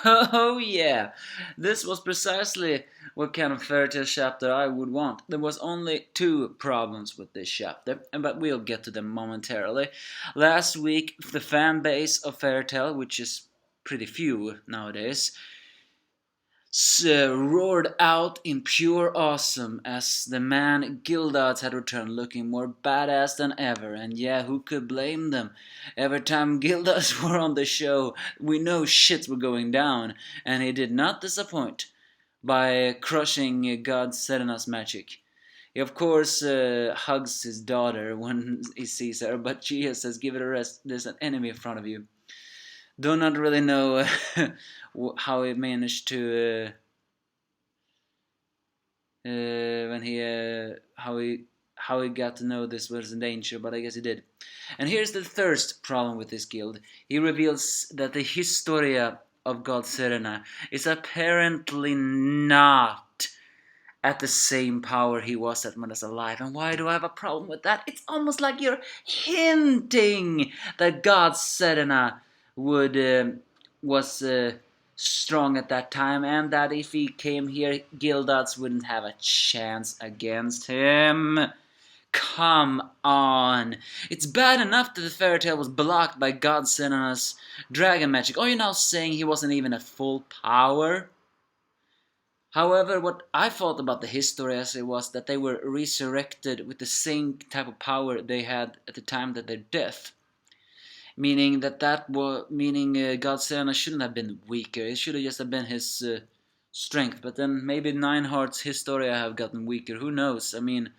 Oh yeah, this was precisely what kind of fairy tale chapter I would want. There was only two problems with this chapter, but we'll get to them momentarily. Last week, the fan base of fairy tale, which is pretty few nowadays, roared out in pure awesome as the man Gildarts had returned looking more badass than ever, and yeah, who could blame them? Every time Gildarts were on the show, we know shits were going down, and he did not disappoint by crushing God Serena's magic. He of course hugs his daughter when he sees her, but she says, "Give it a rest, there's an enemy in front of you." Do not really know how he managed to when he how he got to know this was in danger, but I guess he did. And here's the first problem with this guild. He reveals that the Historia of God Serena is apparently not at the same power he was at when he was alive. And why do I have a problem with that? It's almost like you're hinting that God Serena would was strong at that time, and that if he came here, Gildarts wouldn't have a chance against him. Come on! It's bad enough that the fairy tale was blocked by God Serena's dragon magic. Are you now saying he wasn't even at full power? However, what I thought about the history as it was that they were resurrected with the same type of power they had at the time that their death. Meaning God Serena shouldn't have been weaker. It should have just have been his strength. But then maybe Nineheart's Historia have gotten weaker. Who knows? I mean,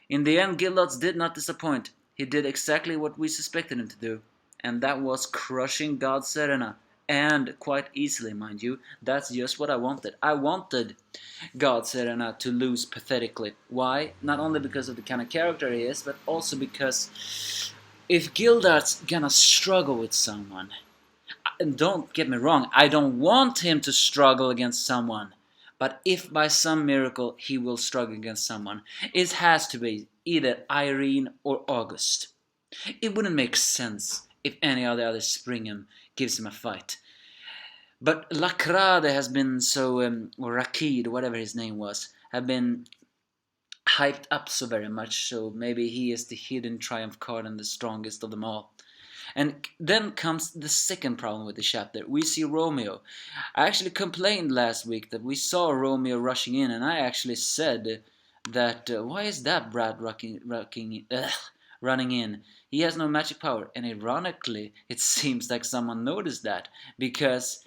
in the end, Gildarts did not disappoint. He did exactly what we suspected him to do, and that was crushing God Serena. And quite easily, mind you. That's just what I wanted. I wanted God Serena to lose pathetically. Why? Not only because of the kind of character he is, but also because if Gildarts gonna struggle with someone, and don't get me wrong, I don't want him to struggle against someone, but if by some miracle he will struggle against someone, it has to be either Irene or August. It wouldn't make sense if any of the other Springham gives him a fight. But Lacrade has been so, or Rakid, whatever his name was, have been hyped up so very much, so maybe he is the hidden triumph card and the strongest of them all. And then comes the second problem with the chapter. We see Romeo. I actually complained last week that we saw Romeo rushing in, and I actually said that why is that brat running in? He has no magic power, and ironically, it seems like someone noticed that, because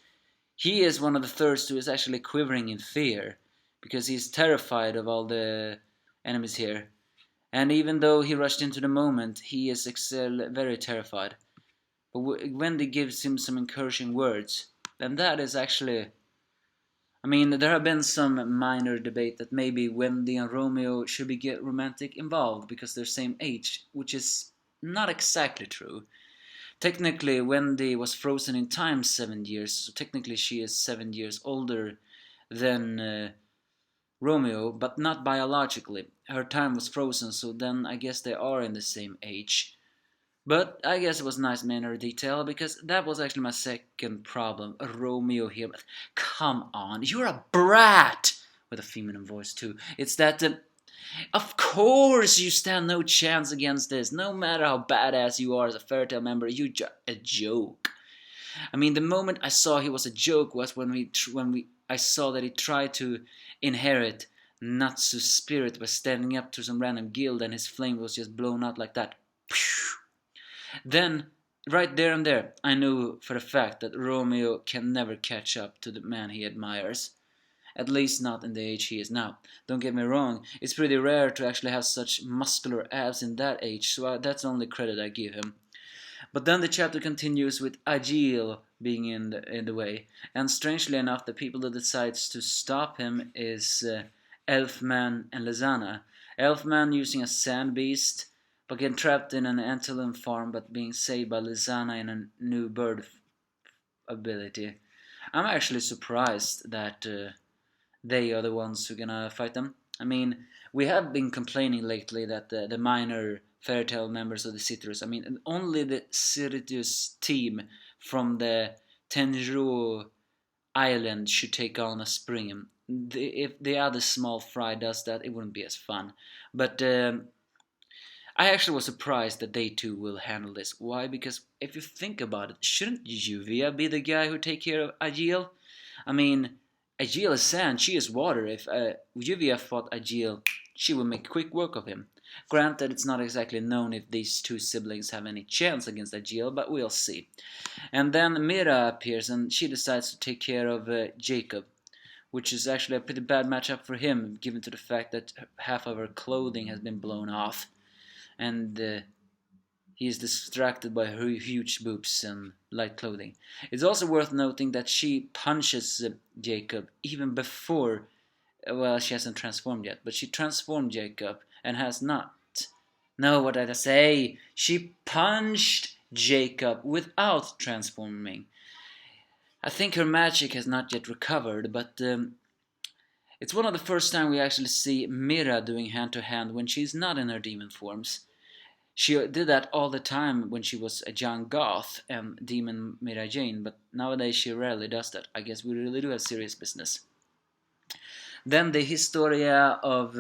he is one of the first who is actually quivering in fear, because he's terrified of all the enemies here. And even though he rushed into the moment, he is very terrified. But Wendy gives him some encouraging words, and that is actually... I mean, there have been some minor debate that maybe Wendy and Romeo should be get romantic involved because they're same age, which is not exactly true. Technically, Wendy was frozen in time 7 years, so technically she is 7 years older than Romeo, but not biologically. Her time was frozen, so then I guess they are in the same age. But I guess it was nice minor detail, because that was actually my second problem. Romeo here, but come on, you're a brat! With a feminine voice too. It's that, of course you stand no chance against this. No matter how badass you are as a fairy tale member, you're just a joke. I mean, the moment I saw he was a joke was when I saw that he tried to inherit Natsu's spirit by standing up to some random guild, and his flame was just blown out like that. Then, right there and there, I knew for a fact that Romeo can never catch up to the man he admires. At least not in the age he is now. Don't get me wrong, it's pretty rare to actually have such muscular abs in that age, so that's the only credit I give him. But then the chapter continues with Agil being in the way, and strangely enough, the people that decides to stop him is Elfman and Lizana. Elfman using a sand beast, but getting trapped in an antlion farm, but being saved by Lizana in a new bird ability. I'm actually surprised that they are the ones who are gonna fight them. I mean, we have been complaining lately that the minor fairy tale members of the Citrus, I mean, only the Citrus team from the Tenjo island should take on a Springham. If the other small fry does that, it wouldn't be as fun. But I actually was surprised that they too will handle this. Why? Because if you think about it, shouldn't Juvia be the guy who take care of Agil? I mean, Agil is sand, she is water. If Juvia fought Agil, she would make quick work of him. Granted, it's not exactly known if these two siblings have any chance against Agil, but we'll see. And then Mira appears and she decides to take care of Jacob, which is actually a pretty bad matchup for him, given to the fact that half of her clothing has been blown off. And he is distracted by her huge boobs and light clothing. It's also worth noting that she punches Jacob even before, well, she hasn't transformed yet, but she transformed Jacob and has not. No, what did I say? She punched Jacob without transforming. I think her magic has not yet recovered, but it's one of the first time we actually see Mira doing hand-to-hand when she's not in her demon forms. She did that all the time when she was a young goth and demon Mira Jane, but nowadays she rarely does that. I guess we really do have serious business. Then the Historia of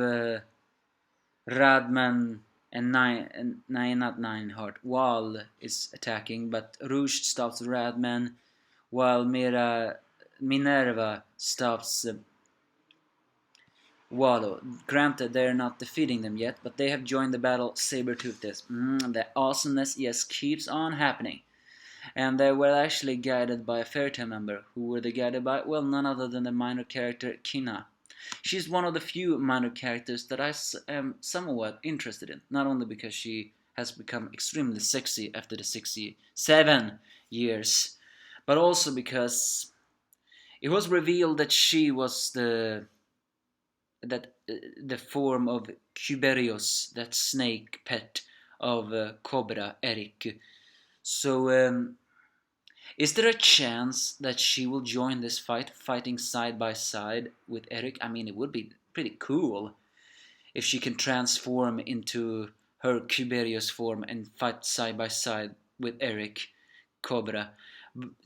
Radman and not Nineheart. Wall is attacking, but Rouge stops Radman, while Minerva stops Wallow. Granted, they are not defeating them yet, but they have joined the battle. Sabertooth is. The awesomeness just keeps on happening. And they were actually guided by a Fairy Tail member. Who were they guided by? Well, none other than the minor character Kina. She's one of the few minor characters that I am somewhat interested in. Not only because she has become extremely sexy after the 67 years, but also because it was revealed that she was the form of Cuberius, that snake pet of Cobra, Eric. So, is there a chance that she will join this fight, fighting side by side with Eric? I mean, it would be pretty cool if she can transform into her Cuberius form and fight side by side with Eric, Cobra.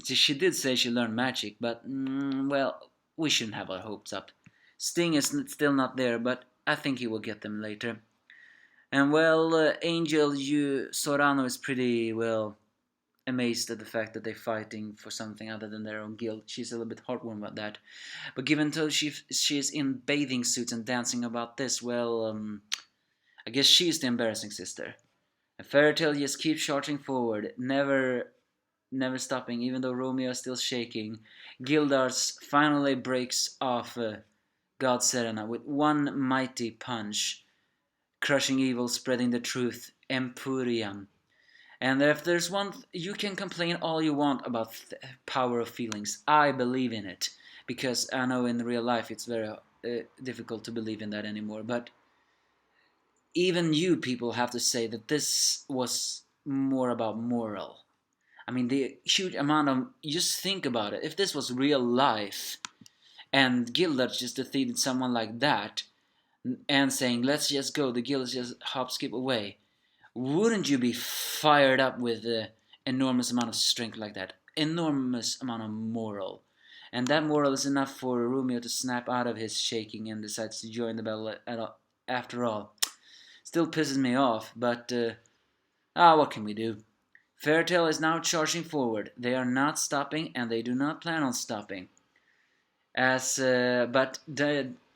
She did say she learned magic, but, well, we shouldn't have our hopes up. Sting is still not there, but I think he will get them later. And well, Angel Sorano is pretty, well, amazed at the fact that they're fighting for something other than their own guild. She's a little bit heartwarmed about that. But given till she's in bathing suits and dancing about this, well, I guess she's the embarrassing sister. And Fairy Tail just keeps charging forward, never stopping, even though Romeo is still shaking. Gildarts finally breaks off God Serena with one mighty punch, crushing evil, spreading the truth, Empyrean. And if there's one, you can complain all you want about power of feelings. I believe in it, because I know in real life it's very difficult to believe in that anymore. But even you people have to say that this was more about moral. I mean, the huge amount of, just think about it. If this was real life, and Gildarts just defeated someone like that, and saying, let's just go, the guilds just hop, skip away, wouldn't you be fired up with an enormous amount of strength like that? Enormous amount of moral. And that moral is enough for Romeo to snap out of his shaking and decides to join the battle after all. Still pisses me off, but what can we do? Fairy Tail is now charging forward. They are not stopping, and they do not plan on stopping. But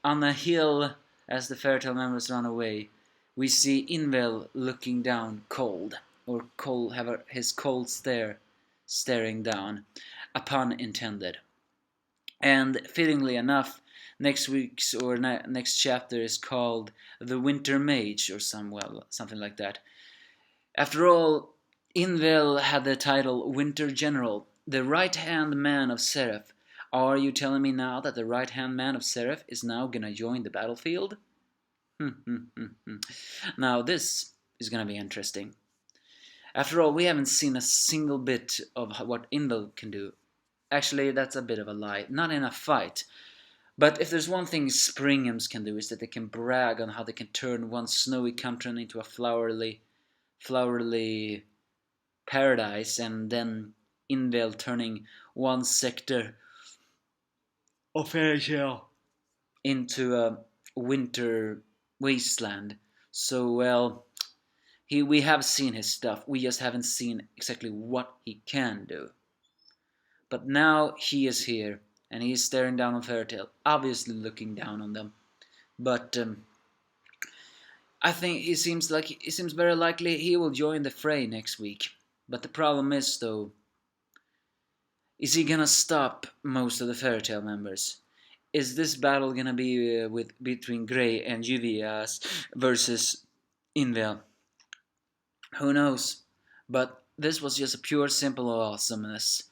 on a hill, as the Fairy Tail members run away, we see Invel looking down cold, or cold, have his cold stare staring down, a pun intended. And fittingly enough, next week's or next chapter is called The Winter Mage, or something like that. After all, Invel had the title Winter General, the right-hand man of Seraph. Are you telling me now that the right-hand man of Seraph is now gonna join the battlefield? Now this is gonna be interesting. After all, we haven't seen a single bit of what Invel can do. Actually, that's a bit of a lie. Not in a fight. But if there's one thing Springhams can do, is that they can brag on how they can turn one snowy country into a flowery paradise, and then Invel turning one sector of fairy tale into a winter wasteland. So, well, we have seen his stuff. We just haven't seen exactly what he can do. But now he is here, and he is staring down on Fairy Tail, obviously looking down on them. But I think it seems very likely he will join the fray next week. But the problem is, though, is he gonna stop most of the Fairy Tail members? Is this battle gonna be with between Grey and Juvias versus Invia? Who knows? But this was just a pure, simple awesomeness.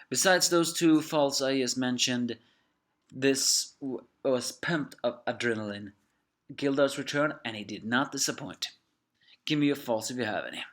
Besides those two faults I just mentioned, this was pumped up adrenaline. Gildarts returned, and he did not disappoint. Give me your faults if you have any.